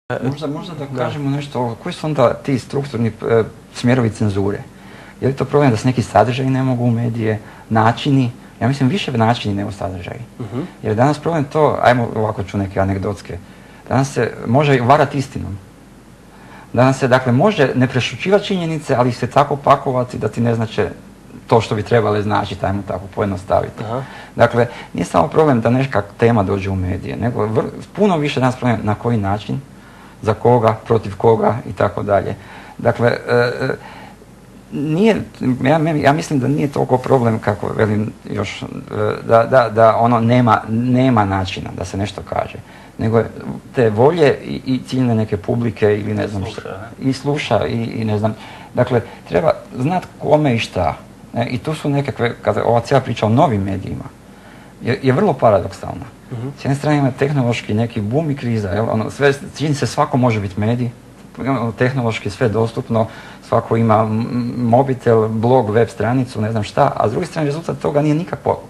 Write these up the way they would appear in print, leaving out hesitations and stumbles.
Možda da kažemo nešto, koji su onda ti strukturni smjerovi cenzure? Je li to problem da se neki sadržaji ne mogu u medije, načini? Ja mislim više načini nego sadržaji. Jer danas problem to, ajmo ovako ću neke anegdotske, danas se može varati istinom. Danas se dakle može ne prešućivati činjenice, ali ih se tako pakovati da ti ne znače to što bi trebale značiti, ajmo tako pojednostaviti. Dakle, nije samo problem da neka tema dođe u medije, nego puno više danas problem na koji način, za koga, protiv koga i tako dalje. Dakle, ja mislim da nije toliko problem kako velim još, da ono nema načina da se nešto kaže, nego te volje i ciljne neke publike ili ne znam što. I sluša i ne znam. Dakle, treba znati kome i šta. I tu su nekakve, kada ova cijela priča o novim medijima, je vrlo paradoksalna. S jedne strane ima tehnološki neki boom i kriza, čini se svako može biti medij, tehnološki sve dostupno, svako ima mobitel, blog, web stranicu, ne znam šta, a s druge strane rezultat toga nije nikakvo,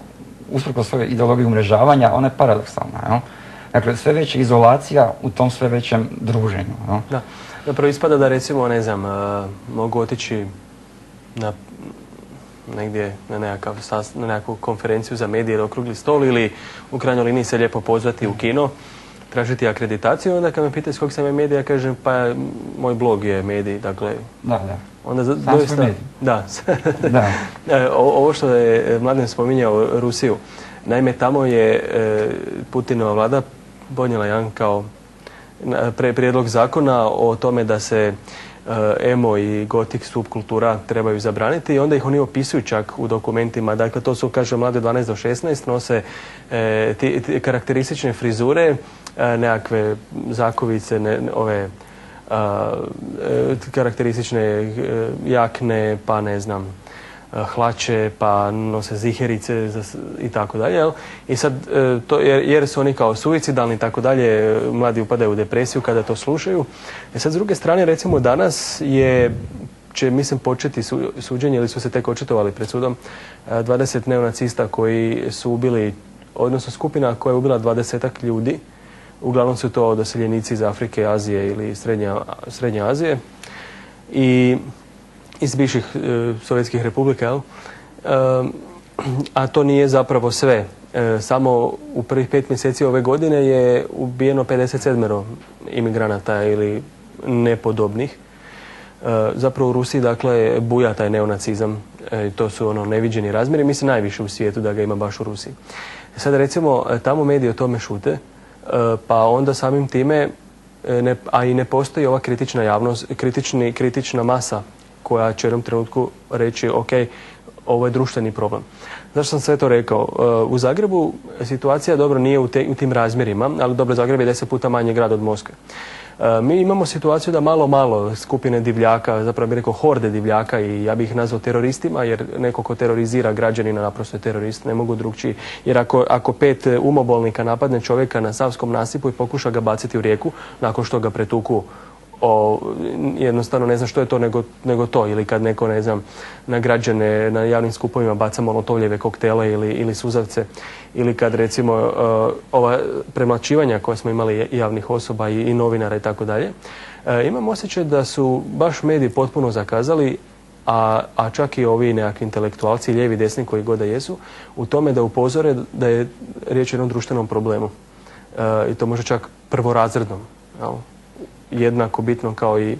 usprkos svoje ideologije umrežavanja, ona je paradoksalna. Dakle, sve veća izolacija u tom sve većem druženju. Da, zapravo ispada da recimo, ne znam, mogu otići negdje na nekakvu konferenciju za medije ili okrugli stol ili u krajnjoj liniji se lijepo pozvati u kino, tražiti akreditaciju, onda kad me pitaju s kog sam je medija, kažem pa moj blog je medij, dakle... Da. Onda doista... Da. Ovo što je Mladen spominjao Rusiju, naime tamo je Putinova vlada donijela jedan kao prijedlog zakona o tome da se emo i gotik subkultura trebaju zabraniti i onda ih oni opisuju čak u dokumentima. Dakle, to su, kaže, mlade 12 do 16, nose karakteristične frizure, nekakve zakovice, karakteristične jakne, pa ne znam, hlače, pa nose ziherice i tako dalje. I sad, jer su oni kao suicidalni i tako dalje, mladi upadaju u depresiju kada to slušaju. I sad, s druge strane, recimo danas će, mislim, početi suđenje, ili su se tek očitovali pred sudom, 20 neonacista koji su ubili, odnosno skupina koja je ubila 20-ak ljudi. Uglavnom su to doseljenici iz Afrike, Azije ili Srednje Azije. I iz bivših sovjetskih republika, a to nije zapravo sve. Samo u prvih 5 mjeseci ove godine je ubijeno 57 imigranata ili nepodobnih. Zapravo u Rusiji, dakle, buja taj neonacizam. To su neviđeni razmjeri. Mislim najviše u svijetu da ga ima baš u Rusiji. Sada recimo tamo mediji o tome šute, pa onda samim time, a i ne postoji ova kritična javnost, kritična masa koja će u jednom trenutku reći ok, ovo je društveni problem. Zašto sam sve to rekao? U Zagrebu situacija dobro nije u tim razmjerima, ali dobro, Zagreb je 10 puta manji grad od Moskve. Mi imamo situaciju da malo skupine divljaka, zapravo bih rekao horde divljaka i ja bih ih nazvao teroristima, jer neko ko terorizira građanina naprosto je terorist, ne mogu drugčiji. Jer ako 5 umobolnika napadne čovjeka na Savskom nasipu i pokuša ga baciti u rijeku, nakon što ga pretuku, jednostavno ne znam što je to nego to. Ili kad neko, ne znam, na građane na javnim skupovima baca molotovljeve koktele ili suzavce. Ili kad recimo ova premlaćivanja koja smo imali javnih osoba i novinara i tako dalje. Imam osjećaj da su baš mediji potpuno zakazali, a čak i ovi nekakvi intelektualci, lijevi, desni, koji god da jesu, u tome da upozore da je riječ o jednom društvenom problemu. I to može čak prvorazrednom. Jednako bitno kao i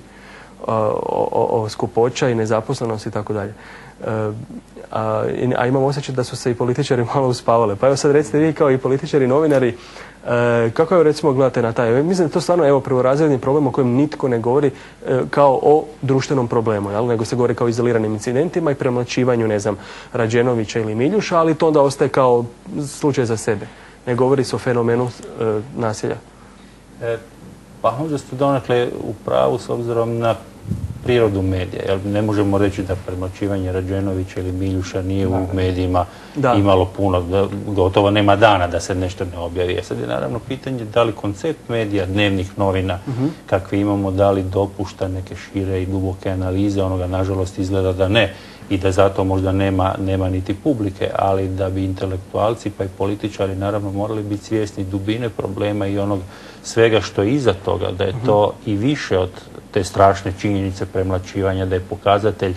skupoća i nezaposlenost i tako dalje. A imam osjećaj da su se i političari malo uspavali. Pa evo sad recite vi kao i političari i novinari, kako je recimo gledate na taj? Mislim da je to stvarno prvorazredni problem o kojem nitko ne govori kao o društvenom problemu, nego se govori kao o izoliranim incidentima i premlaćivanju, ne znam, Rađenovića ili Miljuša, ali to onda ostaje kao slučaj za sebe. Ne govori se o fenomenu nasilja. Pa možda ste donekle u pravu s obzirom na prirodu medija. Jer ne možemo reći da premlaćivanje Rađenovića ili Miljuša nije u medijima imalo puno, gotovo nema dana da se nešto ne objavi. Sad je naravno pitanje da li koncept medija, dnevnih novina kakve imamo, da li dopušta neke šire i duboke analize, onoga nažalost izgleda da ne. I da zato možda nema niti publike, ali da bi intelektualci pa i političari naravno morali biti svjesni dubine problema i onog svega što je iza toga, da je to i više od te strašne činjenice premlaćivanja, da je pokazatelj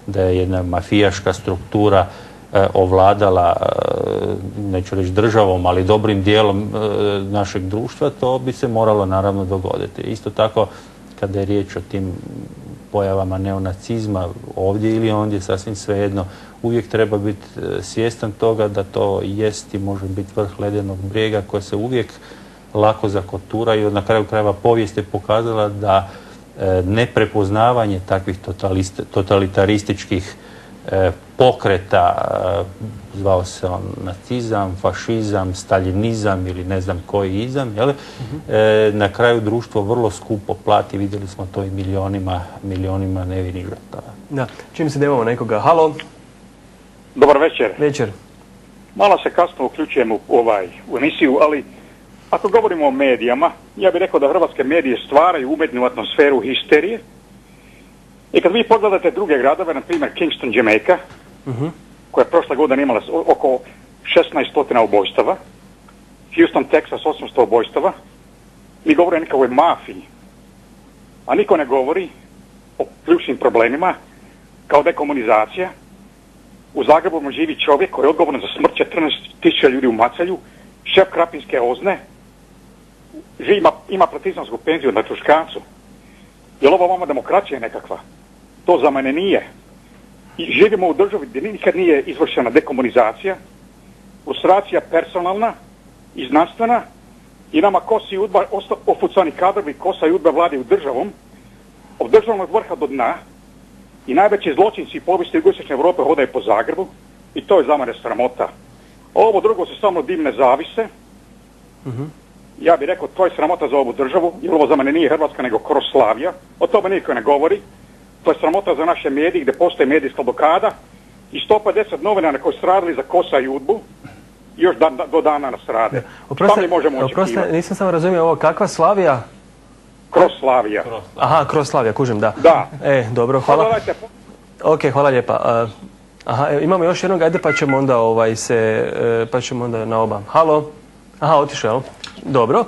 da je jedna mafijaška struktura ovladala, neću reći državom, ali dobrim dijelom našeg društva, to bi se moralo naravno dogoditi. Isto tako, kada je riječ o tim pojavama neonacizma ovdje ili ondje, sasvim svejedno, uvijek treba biti svjestan toga da to jest i može biti vrh ledenog brijega koje se uvijek lako zakotura i na kraju krajeva povijest je pokazala da neprepoznavanje takvih totalitarističkih pokreta, zvao se on nacizam, fašizam, staljinizam ili ne znam koji izam, na kraju društvo vrlo skupo plati, vidjeli smo to i milionima nevinih žrtava. Da, čim se da imamo nekoga. Halo? Dobar večer. Večer. Malo se kasno uključujem u emisiju, ali ako govorimo o medijama, ja bih rekao da hrvatske medije stvaraju umjetnu atmosferu histerije. I kad vi pogledate druge gradove, na primjer Kingston, Jamaica, koja je prošle godine imala oko 1600 ubojstava, Houston, Texas, 800 ubojstava, mi govorimo o nekakvoj mafiji, a niko ne govori o ključnim problemima kao dekomunizacija. U Zagrebu živi čovjek koji je odgovoran za smrt 14.000 ljudi u Macelju, šef Krapinske OZNE, ima partizansku penziju na Tuškancu. Je li ovo vama demokracija nekakva? To za mene nije. I živimo u državi gdje nikad nije izvršena dekomunizacija, lustracija personalna i znanstvena i nama kosi udba, ofucani kadrovi kosa i udba vladaju državom, od državnog vrha do dna i najveći zločinci i povijesti jugoistočne Europe hodaju po Zagrebu i to je za mene sramota. Ovo drugo su samo dimne zavise. Ja bih rekao, to je sramota za ovu državu, jer ovo za mene nije Hrvatska, nego Kroslavija. O tome niko ne govori. To je sramota za naše medije, gdje postoji medijska blokada i 150 novinara koji su radili za Kosa i Udbu i još do dana nas rade. Oprosti, nisam samo razumio ovo. Kakva Slavija? Kroslavija. Aha, Kroslavija, kužim, da. Da. Dobro, hvala. Ok, hvala lijepa. Imamo još jednog, ajde pa ćemo onda pa ćemo onda na oba. Halo? Aha, otišao. Dobro.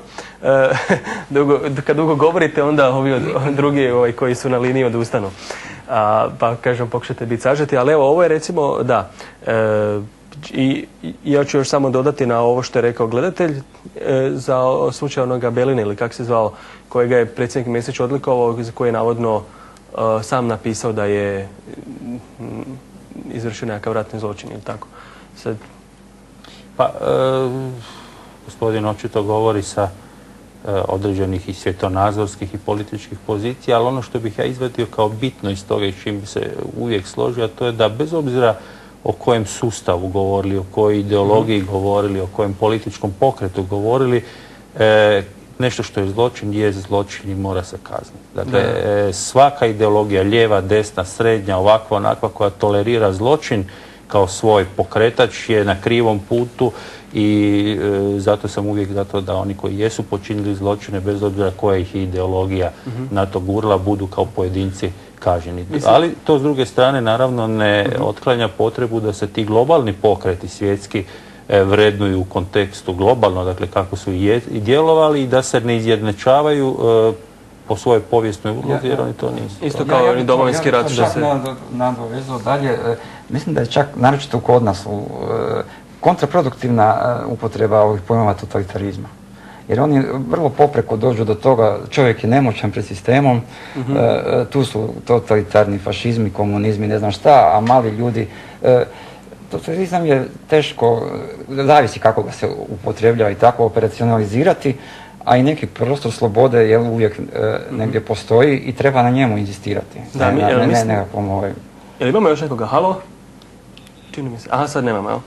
Kad dugo govorite, onda ovi drugi koji su na liniji odustanu. Pa kažem, pokušajte biti sažeti. Ali evo, ovo je recimo, da. I ja ću još samo dodati na ovo što je rekao gledatelj za slučaj onoga Beline, ili kako se zvao, kojega je predsjednik Mesić odlikovao, za koji je navodno sam napisao da je izvršio nekakav ratni zločin ili tako. Sad... Pa, gospodin očito govori sa određenih i svjetonazorskih i političkih pozicija, ali ono što bih ja izvadio kao bitno iz toga i čim bi se uvijek složio, to je da bez obzira o kojem sustavu govorili, o kojoj ideologiji govorili, o kojem političkom pokretu govorili, nešto što je zločin i mora se kazniti. Dakle, svaka ideologija, lijeva, desna, srednja, ovakva, onakva, koja tolerira zločin kao svoj pokretač je na krivom putu i zato sam uvijek zato da oni koji jesu počinili zločine, bez obzira koja ih ideologija na to gurla, budu kao pojedinci kažnjeni. Ali to s druge strane naravno ne otklanja potrebu da se ti globalni pokreti svjetski vrednuju u kontekstu globalno, dakle kako su i djelovali i da se ne izjednačavaju po svojoj povijesnoj ulozi, jer oni to nisu. Isto kao i Domovinski rat. Ja bih nadovezao dalje. Mislim da je čak, naročito kod nas, kontraproduktivna upotreba ovih pojmova totalitarizma. Jer oni vrlo popreko dođu do toga, čovjek je nemoćan pred sistemom, tu su totalitarni fašizmi, komunizmi, ne znam šta, a mali ljudi... Totalitrizam je teško, zavisi kako ga se upotrebljava i tako operacionalizirati, a i neki prostor slobode je uvijek negdje postoji i treba na njemu inzistirati. Jel imamo još nekoga? Halo? Čini mi se. Aha, sad nemamo, evo.